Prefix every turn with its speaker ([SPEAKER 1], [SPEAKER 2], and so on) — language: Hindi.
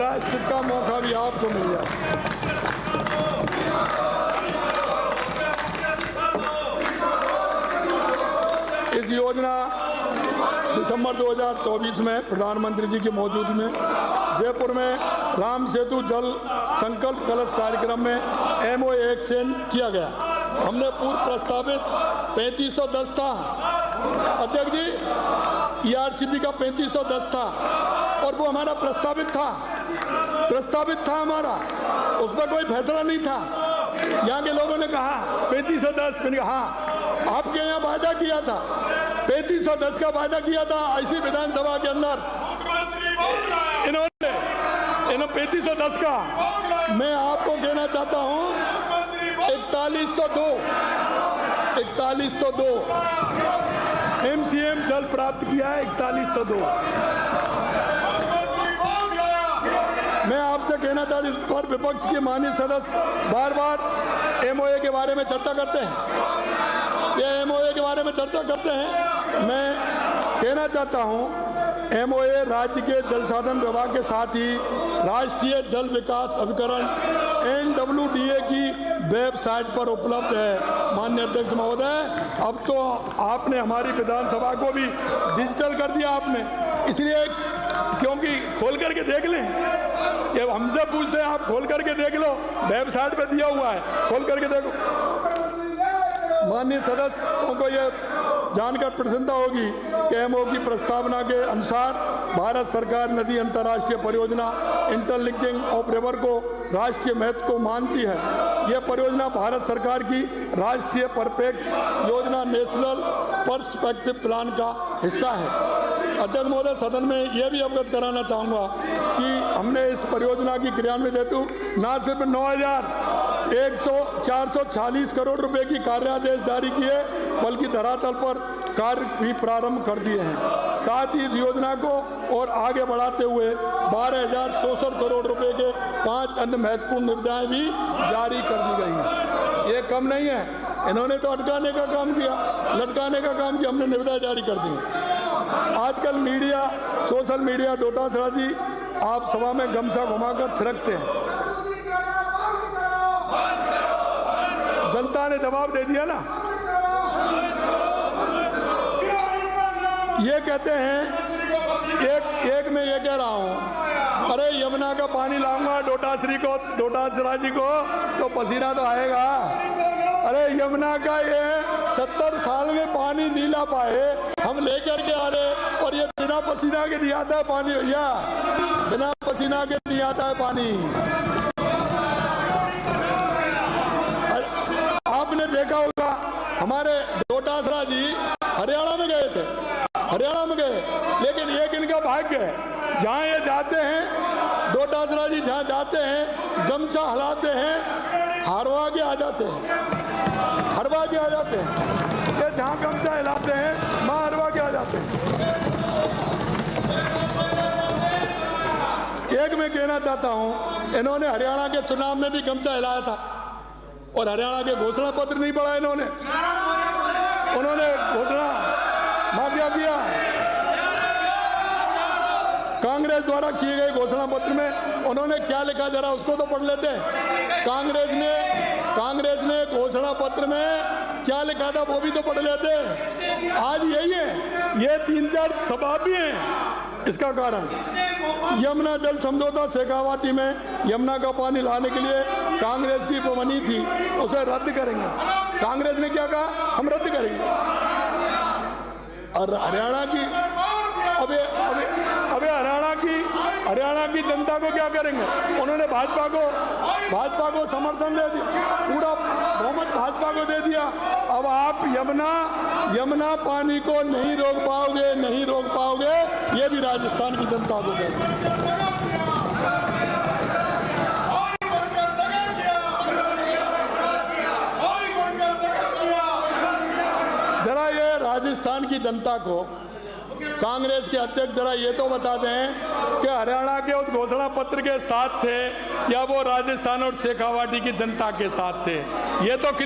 [SPEAKER 1] प्रायश्चित का मौका भी आपको मिल जाए। इस योजना दिसंबर 2024 में प्रधानमंत्री जी की मौजूदगी में जयपुर में राम सेतु जल संकल्प कलश कार्यक्रम में MOA एक्सचेंज किया गया। हमने पूर्व प्रस्तावित 3510 था अध्यक्ष जी, ERCP का 3510 था और वो हमारा प्रस्तावित था हमारा, उसमें कोई फैसला नहीं था। यहाँ के लोगों ने कहा 3510, मैंने कहा हाँ आपके यहाँ वायदा किया था, 3510 का वायदा किया था ऐसी विधानसभा के अंदर इन्होंने 3510 का। मैं आपको कहना चाहता हूँ 4102 MCM जल प्राप्त किया है 4102। मैं आपसे कहना चाहता इस पर विपक्ष के माननीय सदस्य बार बार MOA के बारे में चर्चा करते हैं, ये MOA के बारे में चर्चा करते हैं। मैं कहना चाहता हूं MOA राज्य के जल साधन विभाग के साथ ही राष्ट्रीय जल विकास अभिकरण NWDA की वेबसाइट पर उपलब्ध है। माननीय अध्यक्ष महोदय, अब तो आपने हमारी विधानसभा को भी डिजिटल कर दिया आपने, इसलिए क्योंकि खोल करके देख लें, ये हमसे पूछते हैं आप खोल करके देख लो, वेबसाइट पे दिया हुआ है, खोल करके देखो। माननीय सदस्यों को ये जानकर प्रसन्नता होगी कि MOA की प्रस्तावना के अनुसार भारत सरकार नदी अंतर्राष्ट्रीय परियोजना इंटरलिंकिंग ऑफ रिवर को राष्ट्रीय महत्व को मानती है। यह परियोजना भारत सरकार की राष्ट्रीय परिप्रेक्ष्य योजना नेशनल पर्सपेक्टिव प्लान का हिस्सा है। अध्यक्ष महोदय, सदन में यह भी अवगत कराना चाहूँगा कि हमने इस परियोजना की क्रियान्वित हेतु न सिर्फ 9,446 करोड़ रुपए की कार्यादेश जारी किए, बल्कि धरातल पर कार्य भी प्रारंभ कर दिए हैं। साथ ही इस योजना को और आगे बढ़ाते हुए 12,064 करोड़ रुपए के 5 अन्य महत्वपूर्ण निविदाएं भी जारी कर दी गई हैं। ये कम नहीं है, इन्होंने तो अटकाने का काम किया, लटकाने का काम किया, हमने निविदाएं जारी कर दी। आजकल मीडिया, सोशल मीडिया डोटासरा जी, आप सभा में गमछा घुमाकर थिरकते हैं। जनता ने दबाव दे दिया ना, ये कहते हैं एक मैं ये कह रहा हूँ, अरे यमुना का पानी लाऊंगा डोटासरा जी को तो पसीना तो आएगा। अरे यमुना का ये 70 साल में पानी नहीं ला पाए, हम लेकर के आ रहे, और ये बिना पसीना के नहीं आता है पानी भैया, बिना पसीना के नहीं आता है पानी। आपने देखा होगा हमारे डोटासरा जी हरियाणा में गए थे, लेकिन एक इनका भाग्य है, जहाँ ये जाते हैं डोटासरा जी, जहाँ जाते हैं गमछा हिलाते हैं, हरवा के आ जाते हैं, ये जहाँ गमछा हिलाते हैं वहाँ हरवा के आ जाते हैं। एक मैं कहना चाहता हूँ, इन्होंने हरियाणा के चुनाव में भी गमछा हिलाया था और हरियाणा के घोषणा पत्र नहीं पढ़ा उन्होंने घोषणा माफिया किया। कांग्रेस द्वारा किए गए घोषणा पत्र में उन्होंने क्या लिखा, जरा उसको तो पढ़ लेते। कांग्रेस ने घोषणा पत्र में क्या लिखा था वो भी तो पढ़ लेते। आज यही है, ये 3-4 सभा भी हैं। इसका कारण यमुना जल समझौता शेखावाटी में यमुना का पानी लाने के लिए कांग्रेस की बनी थी, उसे रद्द करेंगे। कांग्रेस ने क्या कहा, हम रद्द करेंगे। और हरियाणा की अबे हरियाणा की जनता को क्या करेंगे, उन्होंने भाजपा को समर्थन दे दिया, पूरा बहुमत भाजपा को दे दिया। अब आप यमुना पानी को नहीं रोक पाओगे, ये भी राजस्थान की जनता को कह जरा ये राजस्थान की जनता को कांग्रेस के अध्यक्ष जरा ये तो बता दें कि हरियाणा के उस घोषणा पत्र के साथ थे या वो राजस्थान और शेखावाटी की जनता के साथ थे, ये तो